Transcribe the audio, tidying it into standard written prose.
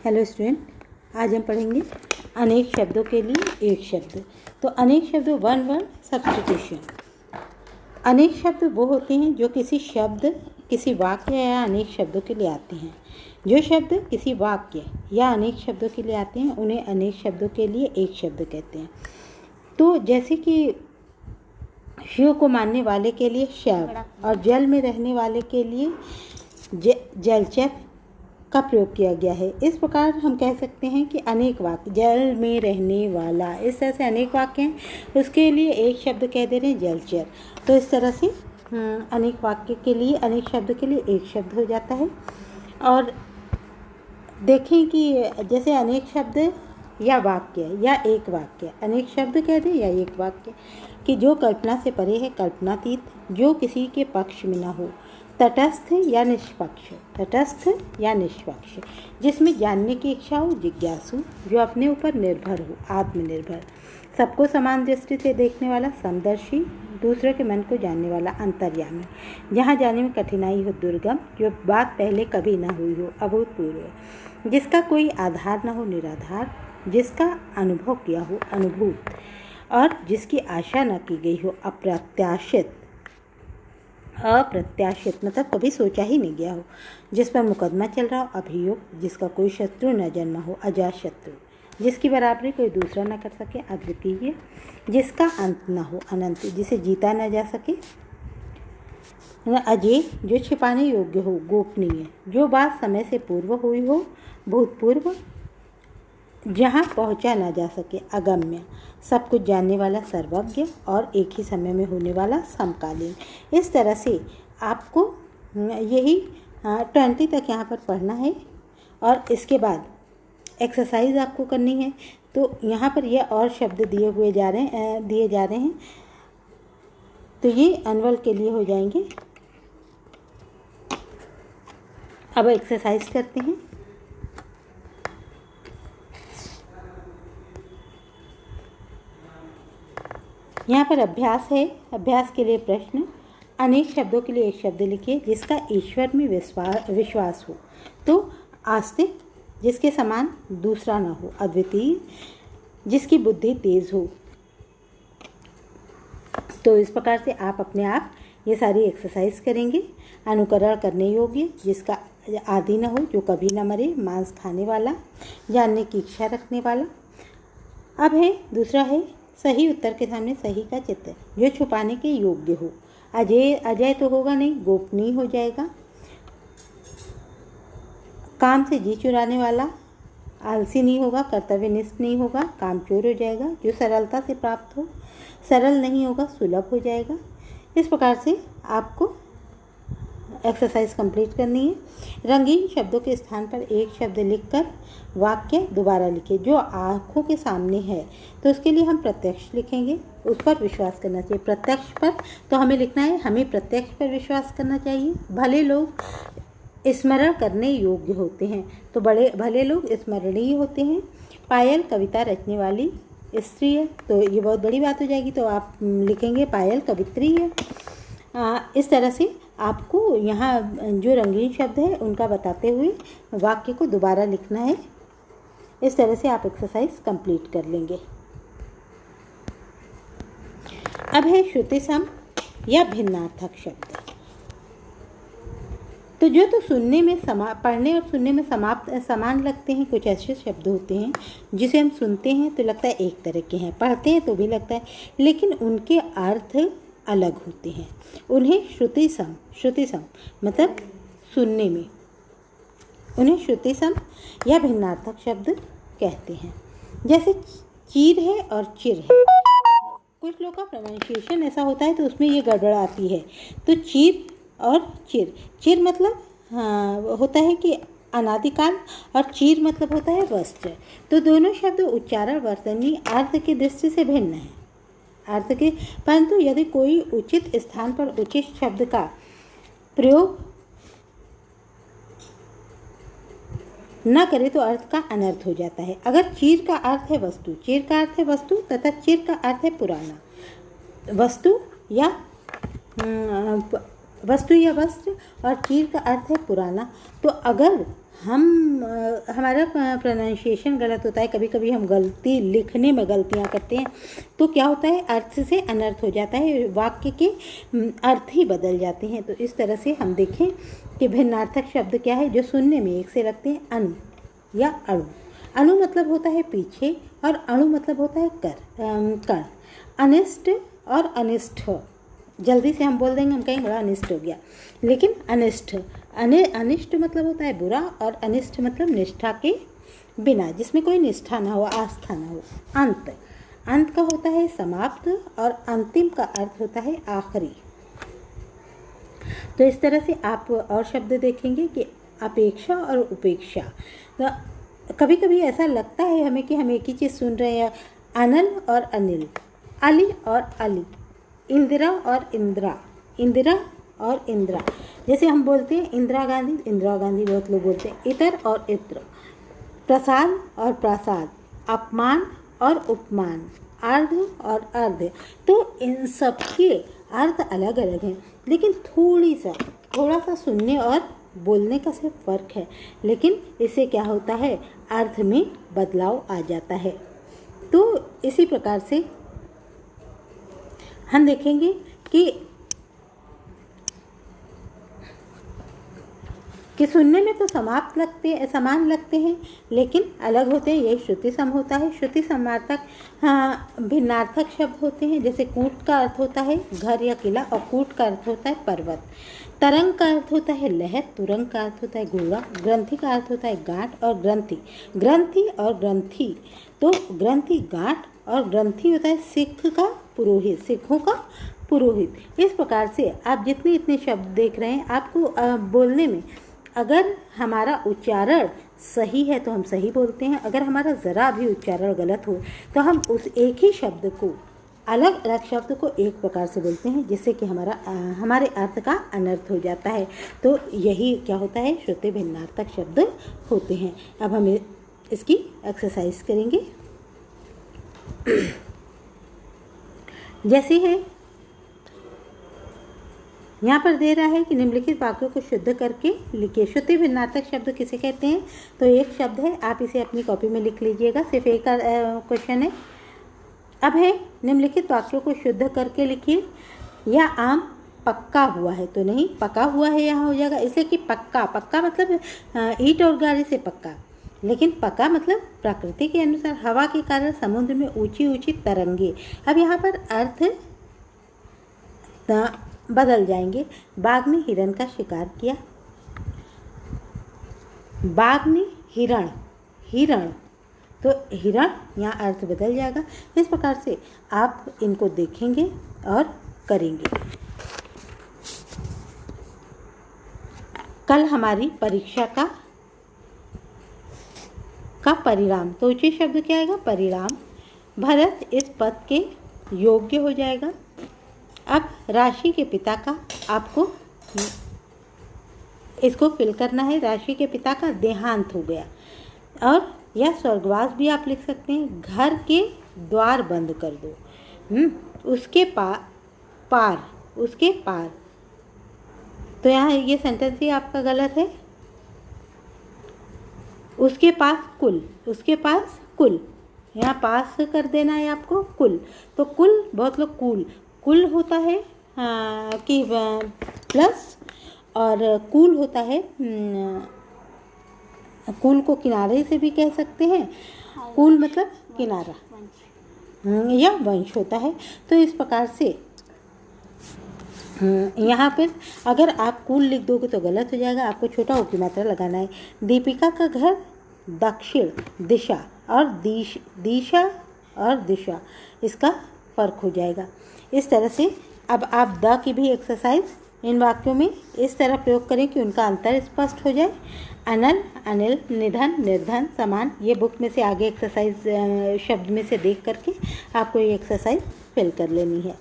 Hello student, आज हम पढ़ेंगे अनेक शब्दों के लिए एक शब्द। तो अनेक शब्द वन वर्ड सब्स्टिट्यूशन। अनेक शब्द वो होते हैं जो किसी शब्द, किसी वाक्य या अनेक शब्दों के लिए आते हैं। जो शब्द किसी वाक्य या अनेक शब्दों के लिए आते हैं उन्हें अनेक शब्दों के लिए एक शब्द कहते हैं। तो जैसे कि शिव को मानने वाले के लिए शैव और जल में रहने वाले के लिए जलचर का प्रयोग किया गया है। इस प्रकार हम कह सकते हैं कि अनेक वाक्य, जल में रहने वाला, इस तरह से अनेक वाक्य हैं, उसके लिए एक शब्द कह दे रहे हैं जलचर। तो इस तरह से अनेक वाक्य के लिए, अनेक शब्द के लिए एक शब्द हो जाता है। और देखें कि जैसे अनेक शब्द या वाक्य या एक वाक्य, अनेक शब्द कह दें या एक वाक्य, कि जो कल्पना से परे है, कल्पनातीत, जो किसी के पक्ष में ना हो, तटस्थ या निष्पक्ष, तटस्थ या निष्पक्ष, जिसमें जानने की इच्छा हो, जिज्ञासु, जो अपने ऊपर निर्भर हो, आत्मनिर्भर, सबको समान दृष्टि से देखने वाला, समदर्शी, दूसरे के मन को जानने वाला, अंतर्यामी, जहाँ जाने में कठिनाई हो, दुर्गम, जो बात पहले कभी ना हुई हो, अभूतपूर्व, जिसका कोई आधार न हो, निराधार, जिसका अनुभव किया हो, अनुभूत, और जिसकी आशा न की गई हो, अप्रत्याशित, अप्रत्याशित मतलब कभी सोचा ही नहीं गया हो, जिस पर मुकदमा चल रहा हो, अभियोग, जिसका कोई शत्रु न जन्मा हो, अजात शत्रु, जिसकी बराबरी कोई दूसरा न कर सके, अद्वितीय, जिसका अंत न हो, अनंत, जिसे जीता न जा सके, अजय, जो छिपाने योग्य हो, गोपनीय, जो बात समय से पूर्व हुई हो, भूतपूर्व, जहाँ पहुँचा ना जा सके, अगम्य, सब कुछ जानने वाला, सर्वज्ञ, और एक ही समय में होने वाला, समकालीन। इस तरह से आपको यही 20 तक यहाँ पर पढ़ना है और इसके बाद एक्सरसाइज आपको करनी है। तो यहाँ पर यह और शब्द दिए जा रहे हैं, तो ये एनुअल के लिए हो जाएंगे। अब एक्सरसाइज करते हैं। यहाँ पर अभ्यास है। अभ्यास के लिए प्रश्न, अनेक शब्दों के लिए एक शब्द लिखिए जिसका ईश्वर में विश्वास हो, तो आस्तिक, जिसके समान दूसरा न हो, अद्वितीय, जिसकी बुद्धि तेज हो। तो इस प्रकार से आप अपने आप ये सारी एक्सरसाइज करेंगे। अनुकरण करने योग्य, जिसका आदि न हो, जो कभी न मरे, मांस खाने वाला, जानने की इच्छा रखने वाला। अब है दूसरा है, सही उत्तर के सामने सही का चित्र, जो छुपाने के योग्य हो, अजय तो होगा नहीं, गोपनीय हो जाएगा, काम से जी चुराने वाला, आलसी नहीं होगा, कर्तव्यनिष्ठ नहीं होगा, कामचोर हो जाएगा, जो सरलता से प्राप्त हो, सरल नहीं होगा, सुलभ हो जाएगा। इस प्रकार से आपको एक्सरसाइज कंप्लीट करनी है। रंगीन शब्दों के स्थान पर एक शब्द लिखकर वाक्य दोबारा लिखें जो आँखों के सामने है। तो उसके लिए हम प्रत्यक्ष लिखेंगे, उस पर विश्वास करना चाहिए। प्रत्यक्ष पर तो हमें लिखना है, हमें प्रत्यक्ष पर विश्वास करना चाहिए। भले लोग स्मरण करने योग्य होते हैं, तो भले लोग स्मरणीय होते हैं। पायल कविता रचने वाली स्त्री है, तो ये बहुत बड़ी बात हो जाएगी, तो आप लिखेंगे पायल कवित्री है। इस तरह से आपको यहाँ जो रंगीन शब्द है उनका बताते हुए वाक्य को दोबारा लिखना है। इस तरह से आप एक्सरसाइज कंप्लीट कर लेंगे। अब है श्रुतिसम या भिन्नार्थक शब्द। तो जो तो सुनने में पढ़ने और सुनने में समान लगते हैं, कुछ ऐसे शब्द होते हैं जिसे हम सुनते हैं तो लगता है एक तरह के हैं, पढ़ते हैं तो भी लगता है, लेकिन उनके अर्थ अलग होते हैं। उन्हें श्रुतिसम मतलब सुनने में, उन्हें श्रुतिसम या भिन्नार्थक शब्द कहते हैं। जैसे चीर है और चिर है। कुछ लोग का प्रोनाउंसिएशन ऐसा होता है तो उसमें ये गड़बड़ आती है। तो चीर और चिर मतलब होता है कि अनादिकाल, और चीर मतलब होता है वस्त्र। तो दोनों शब्द उच्चारण, वर्तनी, अर्थ की दृष्टि से भिन्न है, अर्थ के, परंतु यदि कोई उचित स्थान पर उचित शब्द का प्रयोग न करे तो अर्थ का अनर्थ हो जाता है। अगर चीर का अर्थ है वस्तु, चीर का अर्थ है वस्तु तथा चिर का अर्थ है पुराना, वस्तु या वस्त्र, और चीर का अर्थ है पुराना। तो अगर हमारा प्रोनाउंसिएशन गलत होता है, कभी कभी हम गलती लिखने में गलतियाँ करते हैं, तो क्या होता है अर्थ से अनर्थ हो जाता है, वाक्य के अर्थ ही बदल जाते हैं। तो इस तरह से हम देखें कि भिन्नार्थक शब्द क्या है जो सुनने में एक से लगते हैं, अनु या अणु। अणु मतलब होता है पीछे और अणु मतलब होता है कण। अनिष्ट और अनिष्ट, जल्दी से हम बोल देंगे, हम कहेंगे बड़ा अनिष्ट हो गया, लेकिन अनिष्ट अनिष्ट मतलब होता है बुरा, और अनिष्ट मतलब निष्ठा के बिना, जिसमें कोई निष्ठा ना हो, आस्था ना हो। अंत का होता है समाप्त, और अंतिम का अर्थ होता है आखिरी। तो इस तरह से आप और शब्द देखेंगे कि अपेक्षा और उपेक्षा। तो कभी कभी ऐसा लगता है हमें कि हम एक ही चीज़ सुन रहे हैं, अनल और अनिल, अली और अली, इंदिरा और इंदिरा, इंदिरा और इंदिरा। जैसे हम बोलते हैं इंदिरा गांधी बहुत लोग बोलते हैं, इतर और इत्र, प्रसाद और प्रसाद, अपमान और उपमान, अर्ध और अर्ध। तो इन सब के अर्थ अलग अलग हैं, लेकिन थोड़ा सा सुनने और बोलने का सिर्फ फर्क है, लेकिन इससे क्या होता है अर्थ में बदलाव आ जाता है। तो इसी प्रकार से हम देखेंगे कि सुनने में तो समान लगते हैं, लेकिन अलग होते हैं। यही श्रुति सम होता है। श्रुति समार्थक भिन्नार्थक शब्द होते हैं। जैसे कूट का अर्थ होता है घर या किला, और कूट का अर्थ होता है पर्वत। तरंग का अर्थ होता है लहर, तुरंग का अर्थ होता है घोड़ा, ग्रंथि का अर्थ होता है गांठ, और ग्रंथि और ग्रंथि। तो ग्रंथि गांठ और ग्रंथि होता है सिखों का पुरोहित। इस प्रकार से आप जितने इतने शब्द देख रहे हैं, आपको बोलने में अगर हमारा उच्चारण सही है तो हम सही बोलते हैं, अगर हमारा ज़रा भी उच्चारण गलत हो तो हम उस एक ही शब्द को, अलग अलग शब्द को एक प्रकार से बोलते हैं, जिससे कि हमारे अर्थ का अनर्थ हो जाता है। तो यही क्या होता है, श्रुति भिन्नार्थक शब्द होते हैं। अब हम इसकी एक्सरसाइज करेंगे। जैसे है यहाँ पर दे रहा है कि निम्नलिखित वाक्यों को शुद्ध करके लिखिए। श्रुति भिन्नार्थक शब्द किसे कहते हैं? तो एक शब्द है, आप इसे अपनी कॉपी में लिख लीजिएगा, सिर्फ एक क्वेश्चन है। अब है निम्नलिखित वाक्यों को शुद्ध करके लिखिए। यह आम पक्का हुआ है, तो नहीं पका हुआ है यहाँ हो जाएगा, इसलिए कि पक्का मतलब ईंट और गारे से पक्का, लेकिन पका मतलब प्रकृति के अनुसार हवा के कारण समुद्र में ऊंची ऊंची तरंगे। अब यहाँ पर अर्थ बदल जाएंगे। बाघ ने हिरण का शिकार किया, बाघ ने हिरण, तो हिरण यहाँ अर्थ बदल जाएगा। इस प्रकार से आप इनको देखेंगे और करेंगे। कल हमारी परीक्षा का परिणाम, तो उचित शब्द क्या आएगा? परिणाम। भरत इस पद के योग्य हो जाएगा। अब राशि के पिता का, आपको इसको फिल करना है। राशि के पिता का देहांत हो गया, और या स्वर्गवास भी आप लिख सकते हैं। घर के द्वार बंद कर दो। उसके पार, तो यहाँ ये सेंटेंस ही आपका गलत है। उसके पास कुल, यहाँ पास कर देना है आपको कुल। तो कुल, बहुत लोग कुल होता है कि प्लस, और कूल होता है, कूल को किनारे से भी कह सकते हैं। कूल मतलब किनारा या वंश होता है। तो इस प्रकार से यहाँ पर अगर आप कूल लिख दोगे तो गलत हो जाएगा, आपको छोटा ओ की मात्रा लगाना है। दीपिका का घर दक्षिण दिशा, और दिशा इसका फर्क हो जाएगा। इस तरह से अब आप द की भी एक्सरसाइज इन वाक्यों में इस तरह प्रयोग करें कि उनका अंतर स्पष्ट हो जाए। अनल, अनिल, निधन, निर्धन, समान, ये बुक में से आगे एक्सरसाइज शब्द में से देख करके आपको ये एक्सरसाइज फिल कर लेनी है।